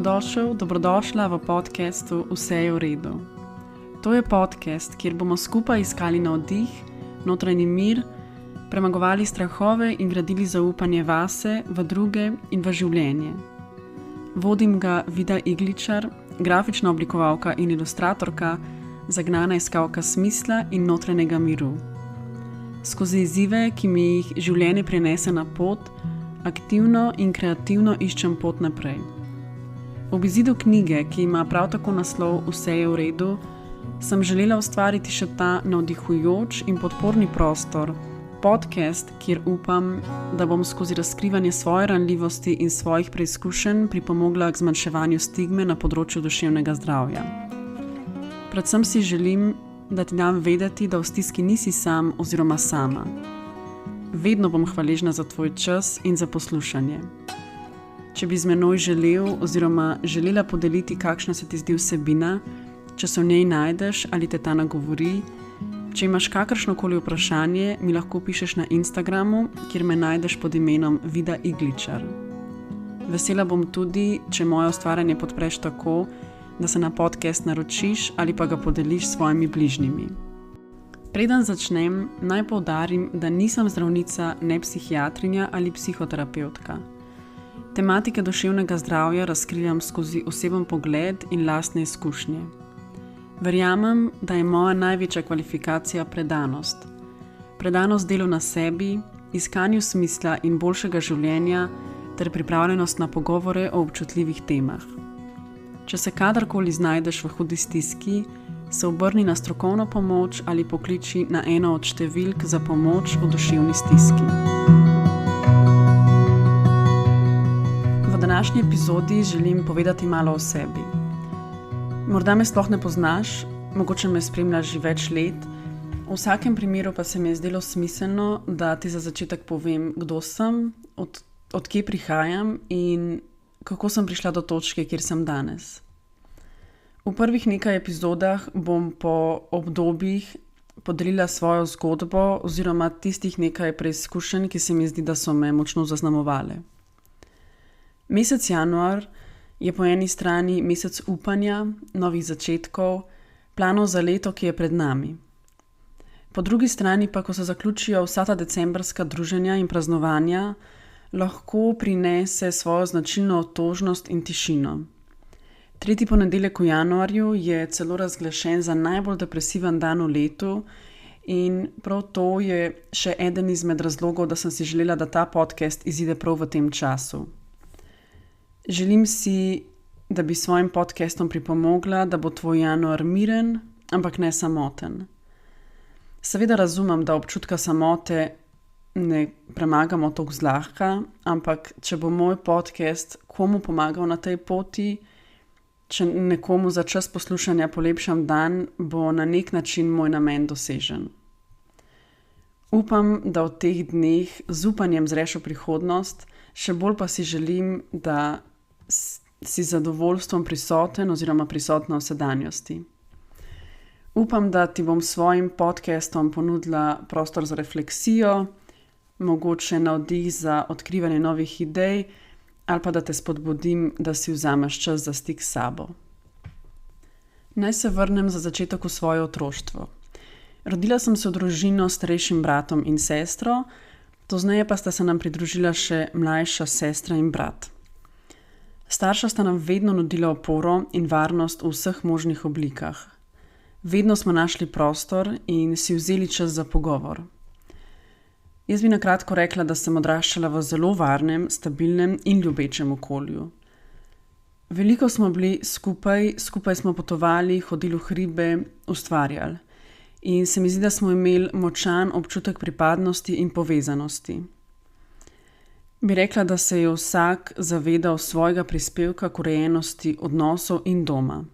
Dobrodošla v podcastu Vse je v redu. To je podcast, kjer bomo skupaj iskali navdih, notranji mir, premagovali strahove in gradili zaupanje vase, v druge in v življenje. Vodim ga Vida Igličar, grafična oblikovalka in ilustratorka, zagnana iskalka smisla in notranjega miru. Skozi izzive, ki mi jih življenje prinese na pot, aktivno in kreativno iščem pot naprej. Ob izidu knjige, ki ima prav tako naslov Vse je v redu, sem želela ustvariti še ta navdihujoč in podporni prostor, podcast, kjer upam, da bom skozi razkrivanje svoje ranljivosti in svojih preizkušenj pripomogla k zmanjševanju stigme na področju duševnega zdravja. Predvsem si želim, da ti dam vedeti, da v stiski nisi sam oziroma sama. Vedno bom hvaležna za tvoj čas in za poslušanje. Če bi z menoj želel oziroma želela podeliti, kakšna se ti zdi vsebina, če se v njej najdeš ali te ta nagovori, če imaš kakršnokoli vprašanje, mi lahko pišeš na Instagramu, kjer me najdeš pod imenom Vida Igličar. Vesela bom tudi, če moje ustvarjanje podpreš tako, da se na podcast naročiš ali pa ga podeliš s svojimi bližnjimi. Preden začnem, naj poudarim, da nisem zdravnica, ne psihiatrinja ali psihoterapevtka. Tematike duševnega zdravja razkrivam skozi oseben pogled in lastne izkušnje. Verjamem, da je moja največja kvalifikacija predanost. Predanost delu na sebi, iskanju smisla in boljšega življenja ter pripravljenost na pogovore o občutljivih temah. Če se kadarkoli znajdeš v hudi stiski, se obrni na strokovno pomoč ali pokliči na eno od številk za pomoč v duševni stiski. V današnji epizodi želim povedati malo o sebi. Morda me sploh ne poznaš, mogoče me spremljaš že več let, v vsakem primeru pa se mi je zdelo smiselno, da ti za začetek povem, kdo sem, od kje prihajam in kako sem prišla do točke, kjer sem danes. V prvih nekaj epizodah bom po obdobjih podelila svojo zgodbo oziroma tistih nekaj preizkušenj, ki se mi zdi, da so me močno zaznamovale. Mesec januar je po eni strani mesec upanja, novih začetkov, planov za leto, ki je pred nami. Po drugi strani pa, ko se zaključijo vsa ta decembrska druženja in praznovanja, lahko prinese svojo značilno otožnost in tišino. Tretji ponedeljek v januarju je celo razglašen za najbolj depresiven dan v letu in prav to je še eden izmed razlogov, da sem si želela, da ta podcast izide prav v tem času. Želim si, da bi svojim podcastom pripomogla, da bo tvoj januar miren, ampak ne samoten. Seveda razumem, da občutka samote ne premagamo tako zlahka, ampak če bo moj podcast komu pomagal na tej poti, če nekomu za čas poslušanja polepšam dan, bo na nek način moj namen dosežen. Upam, da v teh dneh z upanjem zreš v prihodnost, še bolj pa si želim, da si zadovoljstvom prisoten oziroma prisotna v sedanjosti. Upam, da ti bom s svojim podcastom ponudila prostor za refleksijo, mogoče navdih za odkrivanje novih idej ali pa da te spodbudim, da si vzameš čas za stik s sabo. Naj se vrnem za začetek v svoje otroštvo. Rodila sem se v družino s starejšim bratom in sestro, pozneje pa sta se nam pridružila še mlajša sestra in brat. Starša sta nam vedno nudila oporo in varnost v vseh možnih oblikah. Vedno smo našli prostor in si vzeli čas za pogovor. Jaz bi na kratko rekla, da sem odraščala v zelo varnem, stabilnem in ljubečem okolju. Veliko smo bili skupaj smo potovali, hodili v hribe, ustvarjali. In se mi zdi, da smo imeli močan občutek pripadnosti in povezanosti. Bi rekla, da se je vsak zavedal svojega prispevka k urejenosti odnosov in doma.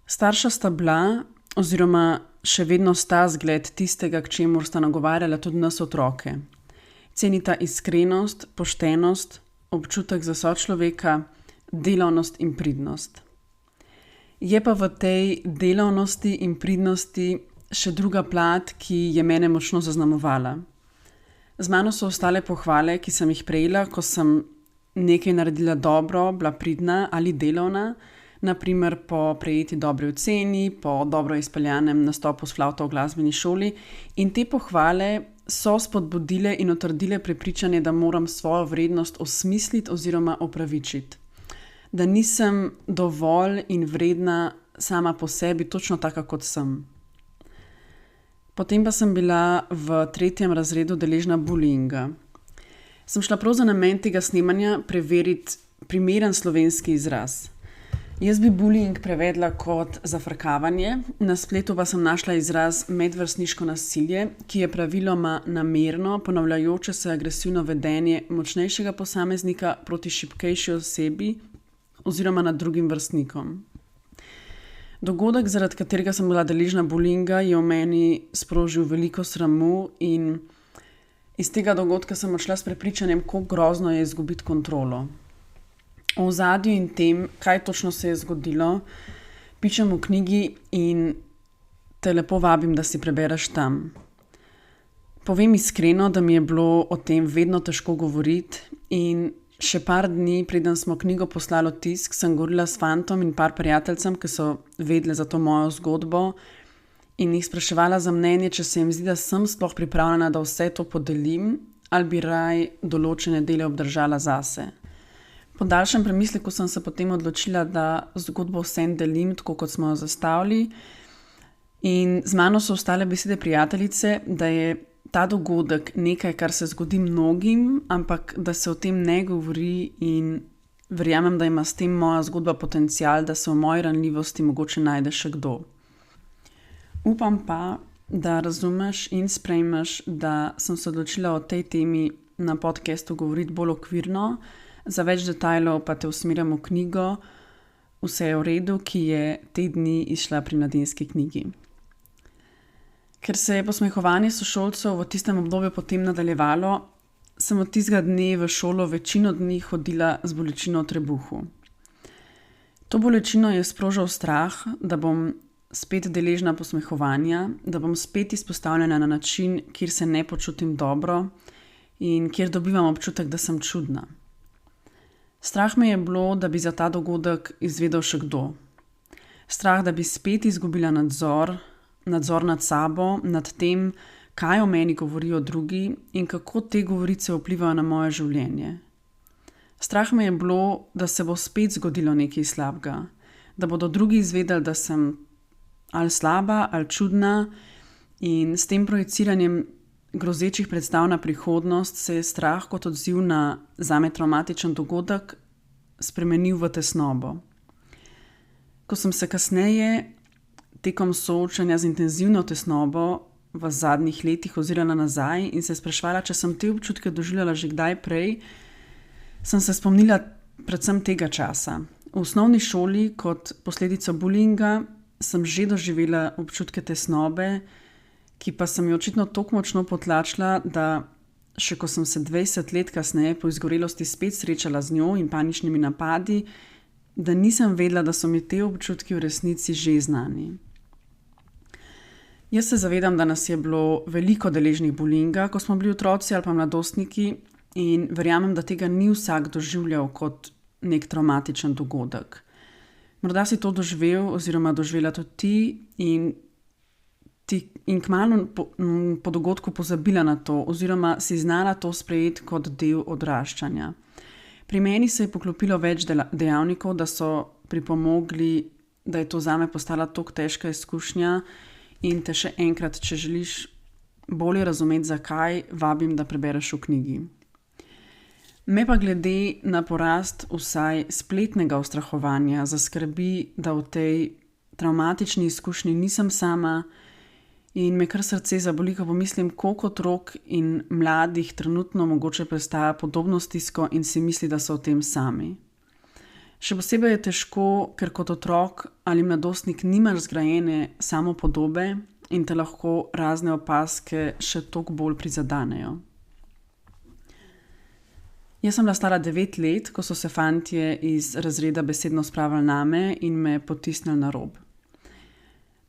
Starša sta bila, oziroma še vedno sta zgled tistega, k čemur sta nagovarjala tudi nas otroke. Cenita iskrenost, poštenost, občutek za sočloveka, delavnost in pridnost. Je pa v tej delavnosti in pridnosti še druga plat, ki je mene močno zaznamovala. Z mano so ostale pohvale, ki sem jih prejela, ko sem nekaj naredila dobro, bila pridna ali delovna, naprimer po prejeti dobri oceni, po dobro izpeljanem nastopu s flavto v glasbeni šoli, in te pohvale so spodbudile in utrdile prepričanje, da moram svojo vrednost osmisliti oziroma opravičiti. Da nisem dovolj in vredna sama po sebi, točno taka, kot sem. Potem pa sem bila v 3. razredu deležna bullyinga. Sem šla prav za namen tega snemanja preveriti primeren slovenski izraz. Jaz bi bullying prevedla kot zafrkavanje, na spletu pa sem našla izraz medvrstniško nasilje, ki je praviloma namerno ponavljajoče se agresivno vedenje močnejšega posameznika proti šibkejši osebi oziroma nad drugim vrstnikom. Dogodek, zaradi katerega sem bila deležna bullyinga, je v meni sprožil veliko sramu in iz tega dogodka sem odšla s prepričanjem, kako grozno je izgubiti kontrolo. O ozadju in tem, kaj točno se je zgodilo, pišem v knjigi in te lepo vabim, da si prebereš tam. Povem iskreno, da mi je bilo o tem vedno težko govoriti in še par dni, preden smo knjigo poslali v tisk, sem govorila s fantom in par prijateljcem, ki so vedeli za to mojo zgodbo in jih spraševala za mnenje, če se jim zdi, da sem sploh pripravljena, da vse to podelim ali bi raj določene dele obdržala zase. Po daljšem premisleku sem se potem odločila, da zgodbo vsem delim, tako kot smo jo zastavili, in z mano so ostale besede prijateljice, da je ta dogodek nekaj, kar se zgodi mnogim, ampak da se o tem ne govori, in verjamem, da ima s tem moja zgodba potencial, da se v moji ranljivosti mogoče najde še kdo. Upam pa, da razumeš in sprejmeš, da sem se odločila o tej temi na podcastu govoriti bolj okvirno, za več detajlov pa te usmerjam v knjigo Vse je v redu, ki je te dni izšla pri Mladinski knjigi. Ker se je posmehovanje sošolcev v tistem obdobju potem nadaljevalo, sem od tistega dne v šolo večino dni hodila z bolečino v trebuhu. To bolečino je sprožil strah, da bom spet deležna posmehovanja, da bom spet izpostavljena na način, kjer se ne počutim dobro in kjer dobivam občutek, da sem čudna. Strah me je bilo, da bi za ta dogodek izvedel še kdo. Strah, da bi spet izgubila nadzor nad sabo, nad tem, kaj o meni govorijo drugi in kako te govorice vplivajo na moje življenje. Strah me je bilo, da se bo spet zgodilo nekaj slabega, da bodo drugi izvedeli, da sem ali slaba ali čudna, in s tem projiciranjem grozečih predstav na prihodnost se je strah kot odziv na zame travmatičen dogodek spremenil v tesnobo. Ko sem se kasneje tekom soočanja z intenzivno tesnobo v zadnjih letih ozirala nazaj in se spraševala, če sem te občutke doživljala že kdaj prej, sem se spomnila predvsem tega časa. V osnovni šoli kot posledico bullyinga sem že doživela občutke tesnobe, ki pa sem jo očitno toliko močno potlačila, da še ko sem se 20 let kasneje po izgorelosti spet srečala z njo in paničnimi napadi, da nisem vedela, da so mi te občutki v resnici že znani. Jaz se zavedam, da nas je bilo veliko deležnih bullyinga, ko smo bili otroci ali pa mladostniki, in verjamem, da tega ni vsak doživljal kot nek travmatičen dogodek. Morda si to doživel oziroma doživela tudi ti in kmalu po dogodku pozabila na to oziroma si znala to sprejeti kot del odraščanja. Pri meni se je poklopilo več dejavnikov, da so pripomogli, da je to zame postala tako težka izkušnja, in te še enkrat, če želiš bolje razumeti, zakaj, vabim, da prebereš v knjigi. Me pa glede na porast vsaj spletnega ustrahovanja zaskrbi, da v tej travmatični izkušnji nisem sama, in me kar srce zaboli, ko pomislim, koliko otrok in mladih trenutno mogoče prestaja podobno stisko in si misli, da so v tem sami. Še posebej je težko, ker kot otrok ali mladostnik nimaš zgrajene samopodobe in te lahko razne opazke še toliko bolj prizadanejo. Jaz sem bila stara 9 let, ko so se fantje iz razreda besedno spravili name in me potisnili na rob.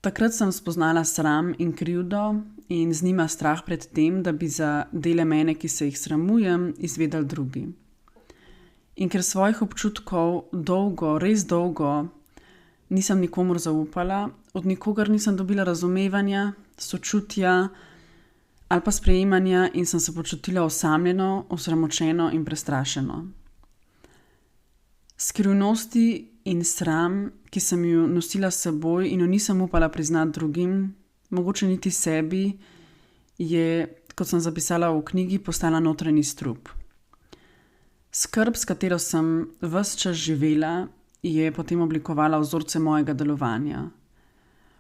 Takrat sem spoznala sram in krivdo in z njima strah pred tem, da bi za dele mene, ki se jih sramujem, izvedeli drugi. In ker svojih občutkov res dolgo nisem nikomur zaupala, od nikogar nisem dobila razumevanja, sočutja ali pa sprejemanja in sem se počutila osamljeno, osramočeno in prestrašeno. Skrivnosti in sram, ki sem jo nosila s seboj in jo nisem upala priznati drugim, mogoče niti sebi, je, kot sem zapisala v knjigi, postala notranji strup. Skrb, s katero sem ves čas živela, je potem oblikovala vzorce mojega delovanja.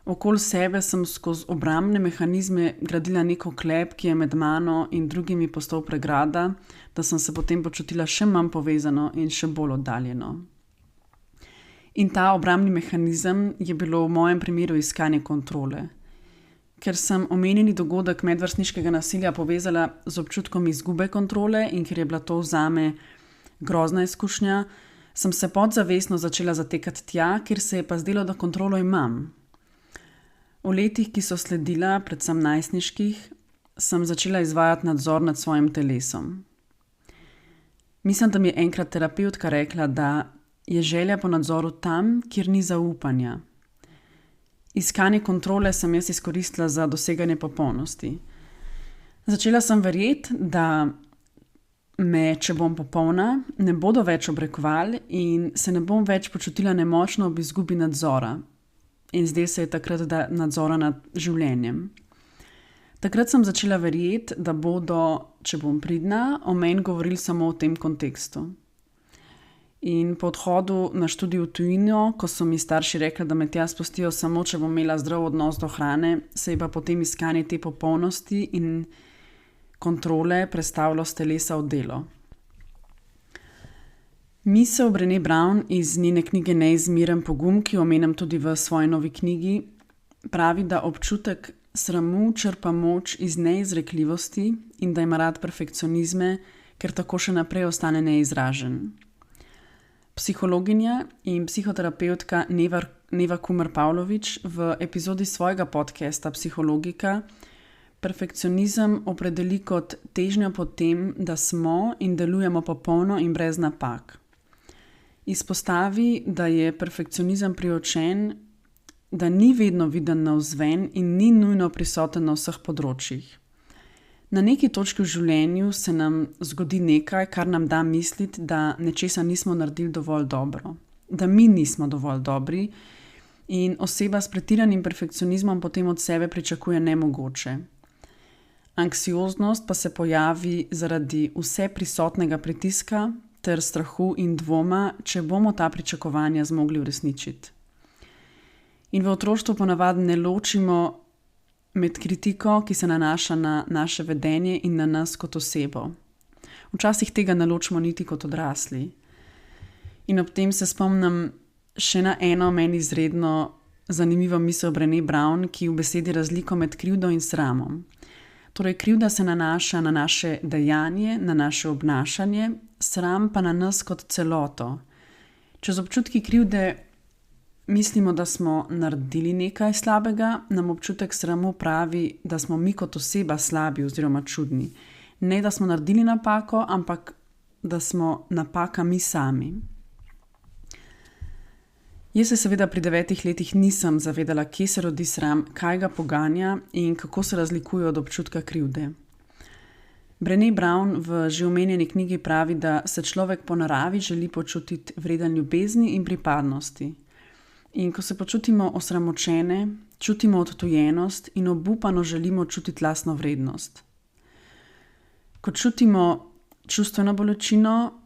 Okoli sebe sem skozi obrambne mehanizme gradila neko klep, ki je med mano in drugimi postal pregrada, da sem se potem počutila še manj povezano in še bolj oddaljeno. In ta obrambni mehanizem je bilo v mojem primeru iskanje kontrole. Ker sem omenjeni dogodek medvrstniškega nasilja povezala z občutkom izgube kontrole in ker je bila to zame grozna izkušnja, sem se podzavestno začela zatekati tja, kjer se je pa zdelo, da kontrolo imam. V letih, ki so sledila, predvsem najstniških, sem začela izvajati nadzor nad svojim telesom. Mislim, da mi je enkrat terapevtka rekla, da je želja po nadzoru tam, kjer ni zaupanja. Iskanje kontrole sem jaz izkoristila za doseganje popolnosti. Začela sem verjeti, da me, če bom popolna, ne bodo več obrekovali in se ne bom več počutila nemočno ob izgubi nadzora. In zdaj se je takrat nadzora nad življenjem. Takrat sem začela verjeti, da bodo, če bom pridna, o meni govorili samo v tem kontekstu. In po odhodu na študij v tujino, ko so mi starši rekli, da me tja spustijo samo, če bom imela zdrav odnos do hrane, se je pa potem iskanje te popolnosti in kontrole prestavilo s telesa v delo. Misel Brené Brown iz njene knjige Neizmeren pogum, ki jo omenjam tudi v svoji novi knjigi, pravi, da občutek sramu črpa moč iz neizrekljivosti in da ima rad perfekcionizme, ker tako še naprej ostane neizražen. Psihologinja in psihoterapeutka Neva Kumer Pavlović v epizodi svojega podcasta Psihologika perfekcionizem opredeli kot težnjo po tem, da smo in delujemo popolno in brez napak. Izpostavi, da je perfekcionizem priočen, da ni vedno viden navzven in ni nujno prisoten na vseh področjih. Na neki točki v življenju se nam zgodi nekaj, kar nam da misliti, da nečesa nismo naredili dovolj dobro, da mi nismo dovolj dobri in oseba s pretiranim perfekcionizmom potem od sebe pričakuje nemogoče. Anksioznost pa se pojavi zaradi vse prisotnega pritiska ter strahu in dvoma, če bomo ta pričakovanja zmogli uresničiti. In v otroštvu ponavadi ne ločimo med kritiko, ki se nanaša na naše vedenje in na nas kot osebo. Včasih tega ne ločimo niti kot odrasli. In ob tem se spomnim še na eno meni izredno zanimivo misel Brené Brown, ki v besedi razliko med krivdo in sramom. Torej, krivda se nanaša na naše dejanje, na naše obnašanje, sram pa na nas kot celoto. Če z občutki krivde mislimo, da smo naredili nekaj slabega, nam občutek sramu pravi, da smo mi kot oseba slabi oziroma čudni. Ne, da smo naredili napako, ampak da smo napaka mi sami. Jaz se seveda pri 9 letih nisem zavedala, kje se rodi sram, kaj ga poganja in kako se razlikuje od občutka krivde. Brené Brown v že omenjeni knjigi pravi, da se človek po naravi želi počutiti vreden ljubezni in pripadnosti. In ko se počutimo osramočene, čutimo odtujenost in obupano želimo čutiti lastno vrednost. Ko čutimo čustveno bolečino,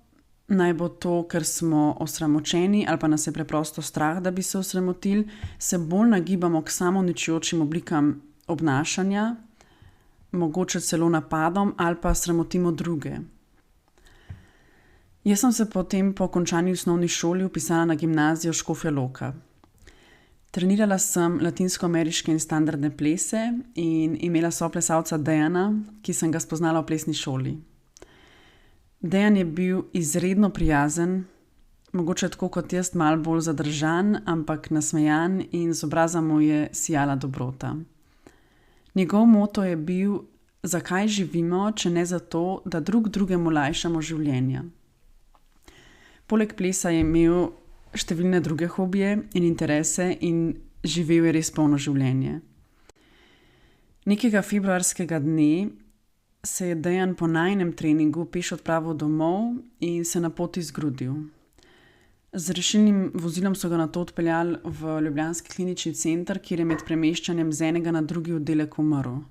naj bo to, ker smo osramočeni ali pa nas je preprosto strah, da bi se osramotili, se bolj nagibamo k samouničujočim oblikam obnašanja, mogoče celo napadom ali pa sramotimo druge. Jaz sem se potem po končani osnovni šoli vpisala na gimnazijo Škofja Loka. Trenirala sem latinskoameriške in standardne plese in imela soplesalca Dejana, ki sem ga spoznala v plesni šoli. Dejan je bil izredno prijazen, mogoče tako kot jaz malo bolj zadržan, ampak nasmejan in z obraza mu je sijala dobrota. Njegov moto je bil, zakaj živimo, če ne zato, da drug drugemu lajšamo življenja. Poleg plesa je imel številne druge hobije in interese in živel je res polno življenje. Nekega februarskega dne se je Dejan po najinem treningu peš odpravil domov in se na poti zgrudil. Z rešilnim vozilom so ga nato odpeljali v ljubljanski klinični center, kjer je med premeščanjem z enega na drugi oddelek umrl.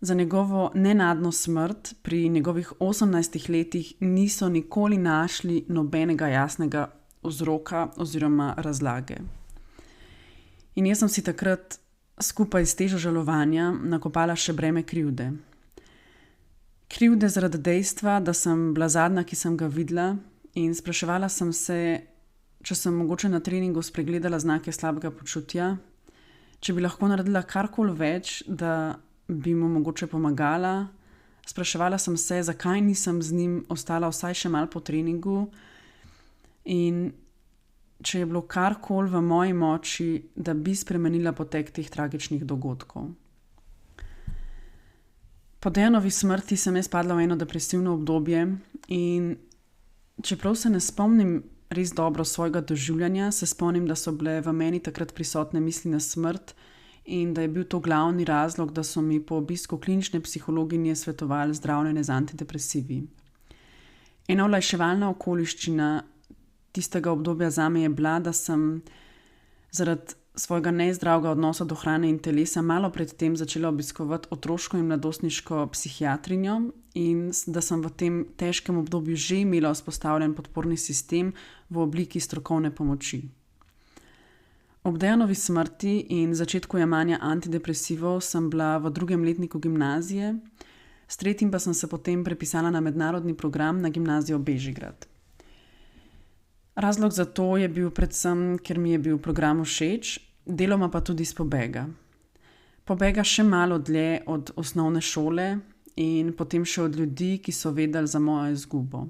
Za njegovo nenadno smrt pri njegovih 18 letih niso nikoli našli nobenega jasnega vzroka oziroma razlage. In jaz sem si takrat skupaj s težo žalovanja nakopala še breme krivde. Krivde zaradi dejstva, da sem bila zadnja, ki sem ga videla, in spraševala sem se, če sem mogoče na treningu spregledala znake slabega počutja, če bi lahko naredila karkoli več, da bi mu mogoče pomagala. Spraševala sem se, zakaj nisem z njim ostala vsaj še malo po treningu in če je bilo karkoli v moji moči, da bi spremenila potek teh tragičnih dogodkov. Po Dejanovi smrti sem jaz padla v eno depresivno obdobje in čeprav se ne spomnim res dobro svojega doživljanja, se spomnim, da so bile v meni takrat prisotne misli na smrt in da je bil to glavni razlog, da so mi po obisku klinične psihologinje svetovali zdravljenje z antidepresivi. Ena olajševalna okoliščina tistega obdobja zame je bila, da sem zaradi svojega nezdravega odnosa do hrane in telesa malo pred tem začela obiskovati otroško in mladostniško psihiatrinjo in da sem v tem težkem obdobju že imela vzpostavljen podporni sistem v obliki strokovne pomoči. Ob Dejanovi smrti in začetku jemanja antidepresivov sem bila v 2. letniku gimnazije, s 3. pa sem se potem prepisala na mednarodni program na gimnazijo Bežigrad. Razlog za to je bil predvsem, ker mi je bil program všeč, deloma pa tudi iz pobega. Pobega še malo dlje od osnovne šole in potem še od ljudi, ki so vedeli za mojo izgubo.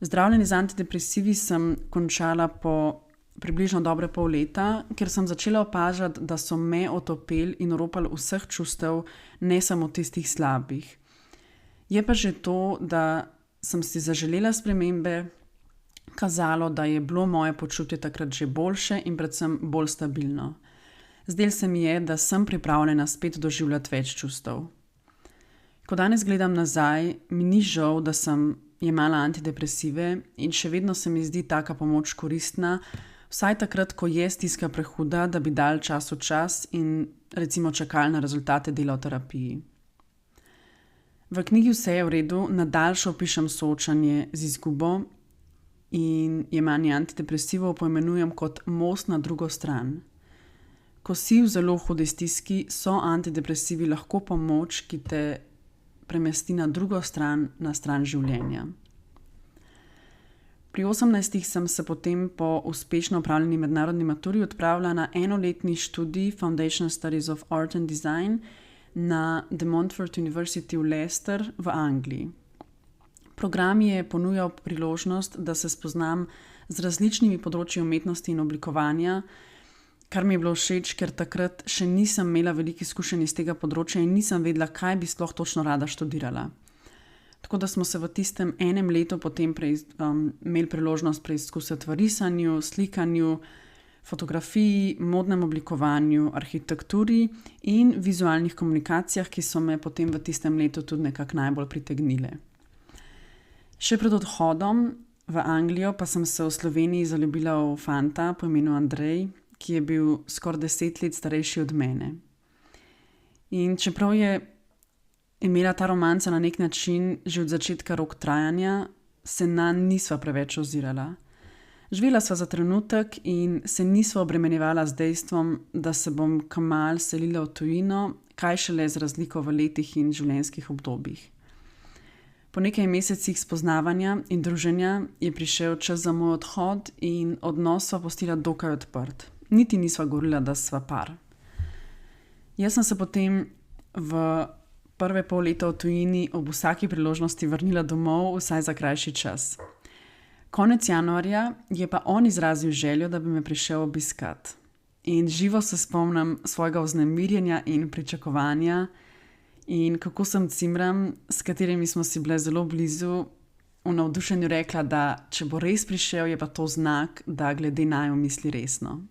Zdravljenje z antidepresivi sem končala po približno dobre pol leta, ker sem začela opažati, da so me otopeli in oropali vseh čustev, ne samo tistih slabih. Je pa že to, da sem si zaželela spremembe, kazalo, da je bilo moje počutje takrat že boljše in predvsem bolj stabilno. Zdelo se mi je, da sem pripravljena spet doživljati več čustev. Ko danes gledam nazaj, mi ni žal, da sem jemala antidepresive in še vedno se mi zdi taka pomoč koristna, vsaj takrat, ko je stiska prehuda, da bi dal čas v čas in recimo čakali na rezultate dela v terapiji. V knjigi Vse je v redu nadaljše opišem soočanje z izgubo in jemanje antidepresivov poimenujem kot most na drugo stran. Ko si v zelo hudi stiski, so antidepresivi lahko pomoč, ki te premesti na drugo stran, na stran življenja. Pri 18 sem se potem po uspešno opravljeni mednarodni maturi odpravila na enoletni študij Foundation Studies of Art and Design na De Montfort University v Leicester v Angliji. Program je ponujal priložnost, da se spoznam z različnimi področji umetnosti in oblikovanja, kar mi je bilo všeč, ker takrat še nisem imela veliko izkušenj iz tega področja in nisem vedela, kaj bi sploh točno rada študirala. Tako da smo se v tistem enem letu potem imeli priložnost preizkusiti v risanju, slikanju, fotografiji, modnem oblikovanju, arhitekturi in vizualnih komunikacijah, ki so me potem v tistem letu tudi nekako najbolj pritegnile. Še pred odhodom v Anglijo pa sem se v Sloveniji zaljubila v fanta po imenu Andrej, ki je bil skoraj 10 let starejši od mene. In čeprav je imela ta romanca na nek način že od začetka rok trajanja, se nanj nisva preveč ozirala. Živela sva za trenutek in se nisva obremenjevala z dejstvom, da se bom kmalu selila v tujino, kaj šele z razliko v letih in življenjskih obdobjih. Po nekaj mesecih spoznavanja in druženja je prišel čas za moj odhod in odnos sva pustila dokaj odprt. Niti nisva govorila, da sva par. Jaz sem se potem v prve pol leta v tujini ob vsaki priložnosti vrnila domov, vsaj za krajši čas. Konec januarja je pa on izrazil željo, da bi me prišel obiskat. In živo se spomnim svojega vznemirjenja in pričakovanja in kako sem cimram, s katerimi smo si bile zelo blizu, v navdušenju rekla, da če bo res prišel, je pa to znak, da glede naju misli resno.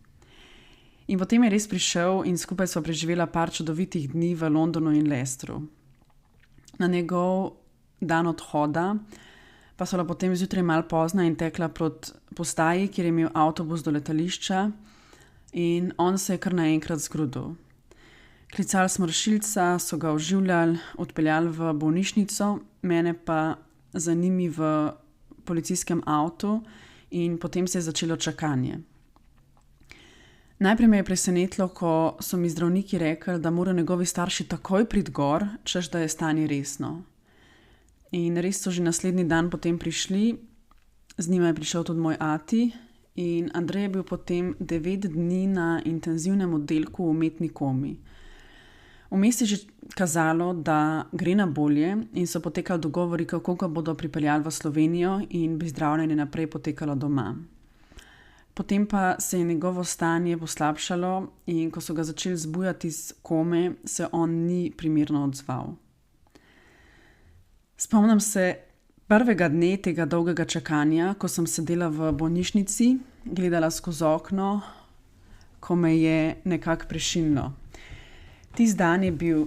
In potem je res prišel in skupaj sva preživela par čudovitih dni v Londonu in Leicesteru. Na njegov dan odhoda pa sva potem zjutraj malo pozna in tekla proti postaji, kjer je imel avtobus do letališča in on se je kar naenkrat zgrudil. Klicali smo rešilca, so ga oživljali, odpeljali v bolnišnico, mene pa za njimi v policijskem avtu in potem se je začelo čakanje. Najprej me je presenetilo, ko so mi zdravniki rekli, da morajo njegovi starši takoj priti gor, češ da je stanje resno. In res so že naslednji dan potem prišli, z njima je prišel tudi moj ati in Andrej je bil potem 9 dni na intenzivnem oddelku v umetni komi. Vmes je že kazalo, da gre na bolje in so potekali dogovori, kako ga bodo pripeljali v Slovenijo in bi zdravljenje naprej potekalo doma. Potem pa se je njegovo stanje poslabšalo in ko so ga začeli zbujati iz kome, se on ni primerno odzval. Spomnim se prvega dne tega dolgega čakanja, ko sem sedela v bolnišnici, gledala skozi okno, ko me je nekako prešinilo. Tisti dan je bil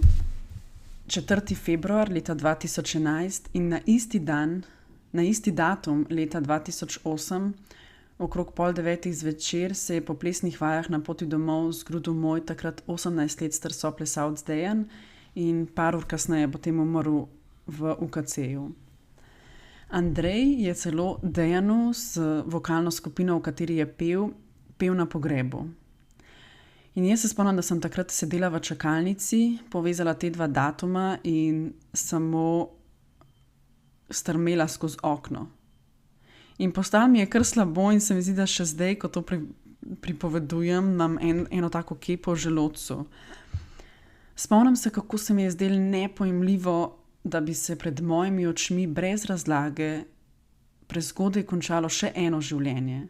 4. februar leta 2011 in na isti datum leta 2008, okrog 8:30 zvečer, se je po plesnih vajah na poti domov zgrudil moj takrat 18 let star soplesalec Dejan in par ur kasneje potem umrl v UKC-ju. Andrej je celo Dejanu z vokalno skupino, v kateri je pel na pogrebu. In jaz se spomnim, da sem takrat sedela v čakalnici, povezala te dva datuma in samo strmela skozi okno. In postalo mi je kar slabo in se mi zdi, da še zdaj, ko to pripovedujem, imam eno tako kepo v želodcu. Spomnim se, kako se mi je zdelo nepojmljivo, da bi se pred mojimi očmi brez razlage prezgodaj končalo še eno življenje.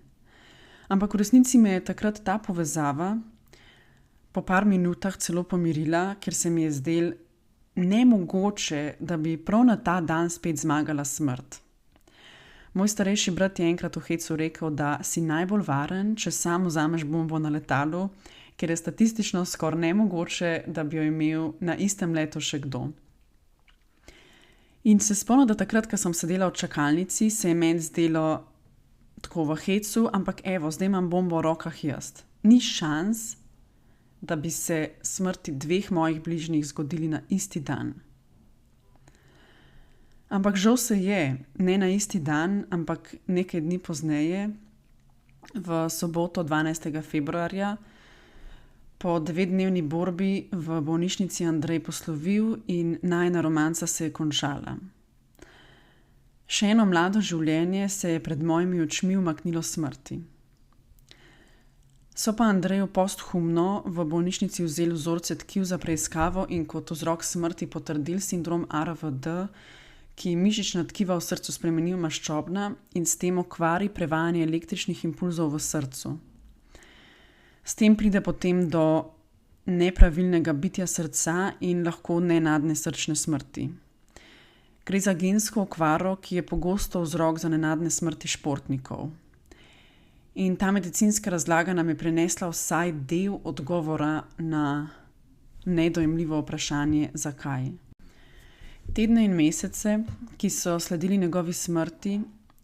Ampak v resnici me je takrat ta povezava po par minutah celo pomirila, ker se mi je zdelo nemogoče, da bi prav na ta dan spet zmagala smrt. Moj starejši brat je enkrat v hecu rekel, da si najbolj varen, če sam vzameš bombo na letalu, ker je statistično skoraj nemogoče, da bi jo imel na istem letu še kdo. In se spomnim, da takrat, ko sem sedela v čakalnici, se je meni zdelo tako v hecu, ampak evo, zdaj imam bombo v rokah jaz. Ni šans, da bi se smrti 2 mojih bližnjih zgodili na isti dan. Ampak žal se je, ne na isti dan, ampak nekaj dni pozneje, v soboto 12. februarja, po 9-dnevni borbi v bolnišnici Andrej poslovil in najina romanca se je končala. Še eno mlado življenje se je pred mojimi očmi umaknilo smrti. So pa Andreju posthumno v bolnišnici vzeli vzorce tkiv za preiskavo in kot vzrok smrti potrdili sindrom ARVD, ki mišična tkiva v srcu spremeni v maščobna in s tem okvari prevajanje električnih impulzov v srcu. S tem pride potem do nepravilnega bitja srca in lahko nenadne srčne smrti. Gre za gensko okvaro, ki je pogosto vzrok za nenadne smrti športnikov. In ta medicinska razlaga nam je prinesla vsaj del odgovora na nedojemljivo vprašanje, zakaj. Tedne in mesece, ki so sledili njegovi smrti,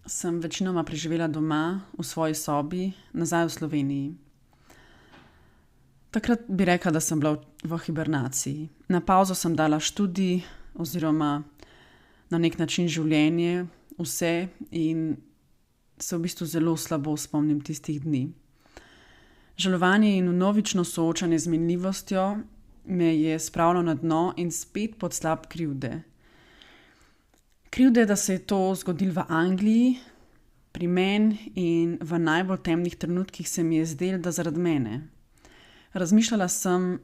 sem večinoma preživela doma, v svoji sobi, nazaj v Sloveniji. Takrat bi rekla, da sem bila v hibernaciji. Na pauzo sem dala študij oziroma na nek način življenje, vse in se v bistvu zelo slabo spomnim tistih dni. Žalovanje in vnovično soočanje z minljivostjo me je spravilo na dno in spet pod slab krivde. Krivde, da se je to zgodilo v Angliji, pri meni in v najbolj temnih trenutkih se mi je zdelo, da zaradi mene. Razmišljala sem,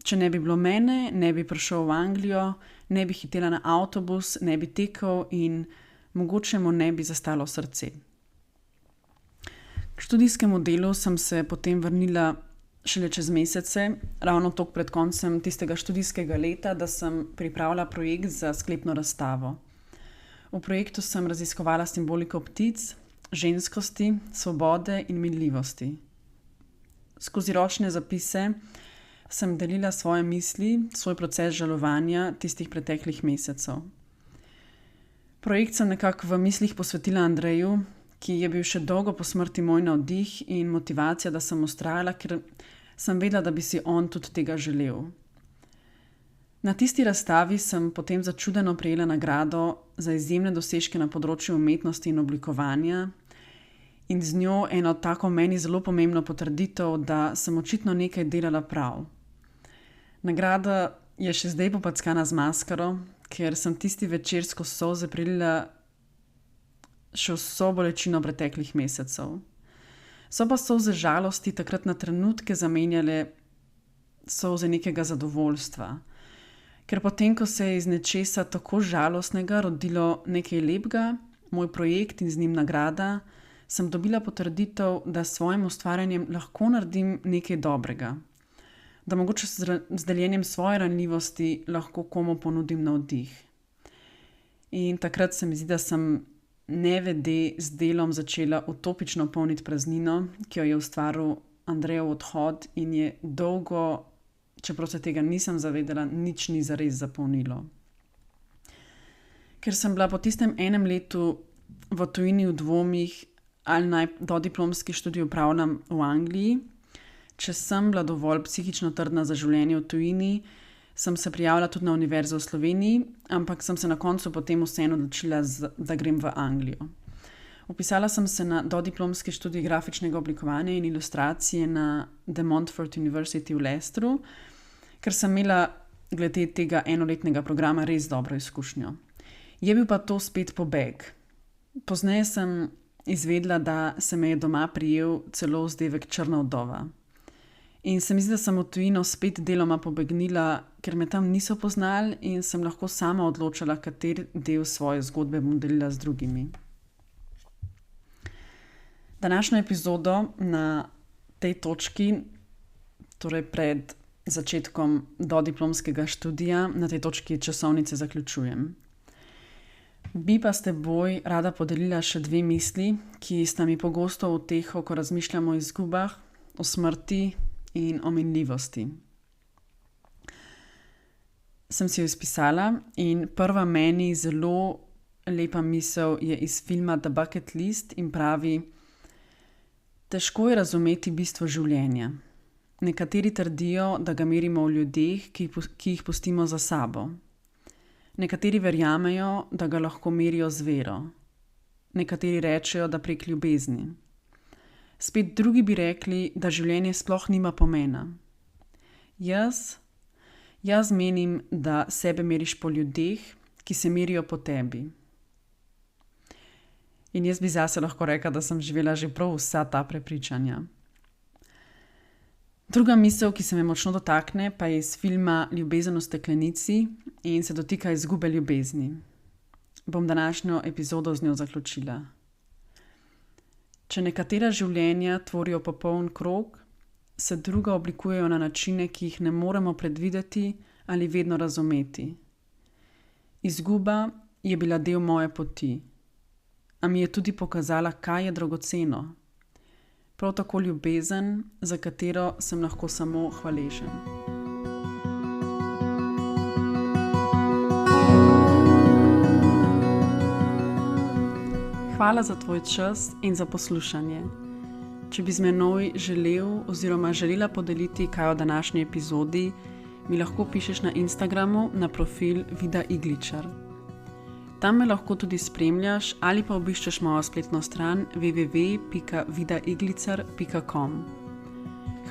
če ne bi bilo mene, ne bi prišel v Anglijo, ne bi hitela na avtobus, ne bi tekel in mogoče mu ne bi zastalo srce. K študijskemu delu sem se potem vrnila šele čez mesece, ravno toliko pred koncem tistega študijskega leta, da sem pripravila projekt za sklepno razstavo. V projektu sem raziskovala simboliko ptic, ženskosti, svobode in minljivosti. Skozi ročne zapise sem delila svoje misli, svoj proces žalovanja tistih preteklih mesecev. Projekt sem nekako v mislih posvetila Andreju, ki je bil še dolgo po smrti moj navdih in motivacija, da sem vztrajala, ker sem vedela, da bi si on tudi tega želel. Na tisti razstavi sem potem začudeno prejela nagrado za izjemne dosežke na področju umetnosti in oblikovanja in z njo eno tako meni zelo pomembno potrditev, da sem očitno nekaj delala prav. Nagrada je še zdaj popackana z maskaro, ker sem tisti večer skozi solze prilila še vso bolečino preteklih mesecev. So pa solze žalosti takrat na trenutke zamenjale solze nekega zadovoljstva. Ker potem, ko se je iz nečesa tako žalostnega rodilo nekaj lepega, moj projekt in z njim nagrada, sem dobila potrditev, da s svojim ustvarjanjem lahko naredim nekaj dobrega. Da mogoče z deljenjem svoje ranljivosti lahko komu ponudim navdih. In takrat se mi zdi, da sem nevede z delom začela utopično polniti praznino, ki jo je ustvaril Andrejev odhod in je dolgo, čeprav se tega nisem zavedala, nič ni zares zapolnilo. Ker sem bila po tistem enem letu v tujini v dvomih, ali naj dodiplomski študij opravljam v Angliji, če sem bila dovolj psihično trdna za življenje v tujini, sem se prijavila tudi na univerzo v Sloveniji, ampak sem se na koncu potem vseeno odločila, da grem v Anglijo. Vpisala sem se na dodiplomski študij grafičnega oblikovanja in ilustracije na The Montfort University v Leicesteru, ker sem imela glede tega enoletnega programa res dobro izkušnjo. Je bil pa to spet pobeg. Pozneje sem izvedela, da se me je doma prijel celo vzdevek črna vdova. In se mi zdi, da sem v tujino spet deloma pobegnila, ker me tam niso poznali in sem lahko sama odločala, kateri del svoje zgodbe bom delila z drugimi. Današnjo epizodo na tej točki, torej pred začetkom dodiplomskega študija, na tej točki časovnice zaključujem. Bi pa s teboj rada podelila še dve misli, ki sta mi pogosto v uteho, ko razmišljamo o izgubah, o smrti in o minljivosti. Sem si jo izpisala in prva meni zelo lepa misel je iz filma The Bucket List in pravi: težko je razumeti bistvo življenja. Nekateri trdijo, da ga merimo v ljudeh, ki jih pustimo za sabo. Nekateri verjamejo, da ga lahko merijo z vero. Nekateri rečejo, da prek ljubezni. Spet drugi bi rekli, da življenje sploh nima pomena. Jaz menim, da sebe meriš po ljudeh, ki se merijo po tebi. In jaz bi zase lahko rekla, da sem živela že prav vsa ta prepričanja. Druga misel, ki se me močno dotakne, pa je iz filma Ljubezen v steklenici in se dotika izgube ljubezni. Bom današnjo epizodo z njo zaključila. Če nekatera življenja tvorijo popoln krog, se druga oblikujejo na načine, ki jih ne moremo predvideti ali vedno razumeti. Izguba je bila del moje poti, a mi je tudi pokazala, kaj je dragoceno. Prav tako ljubezen, za katero sem lahko samo hvaležen. Hvala za tvoj čas in za poslušanje. Če bi z menoj želel oziroma želela podeliti kaj o današnji epizodi, mi lahko pišeš na Instagramu na profil Vida Igličar. Tam me lahko tudi spremljaš ali pa obiščeš mojo spletno stran www.vidaiglicar.com.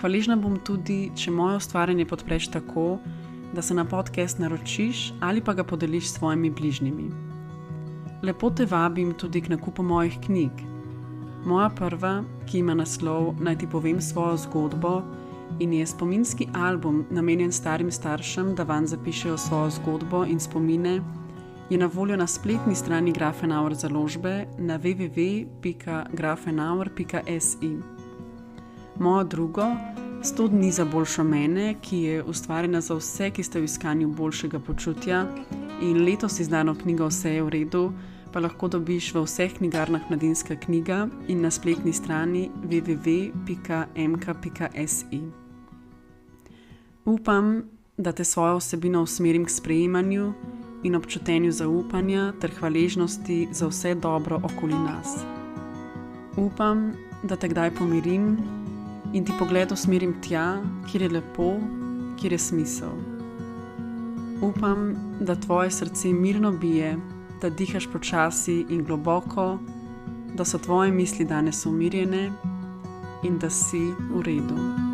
Hvaležna bom tudi, če moje ustvarjanje podpreš tako, da se na podcast naročiš ali pa ga podeliš s svojimi bližnjimi. Lepo te vabim tudi k nakupu mojih knjig. Moja prva, ki ima naslov Naj ti povem svojo zgodbo in je spominski album namenjen starim staršem, da vanj zapišejo svojo zgodbo in spomine, je na voljo na spletni strani Grafenauer založbe na www.grafenauer.si. Mojo drugo, 100 dni za boljšo mene, ki je ustvarjena za vse, ki ste v iskanju boljšega počutja in letos izdano knjigo Vse je v redu, pa lahko dobiš v vseh knjigarnah Mladinska knjiga in na spletni strani www.mk.si. Upam, da te svojo vsebino usmerim k sprejemanju in občutenju zaupanja ter hvaležnosti za vse dobro okoli nas. Upam, da te kdaj pomirim in ti pogled usmerim tja, kjer je lepo, kjer je smisel. Upam, da tvoje srce mirno bije, da dihaš počasi in globoko, da so tvoje misli danes umirjene in da si v redu.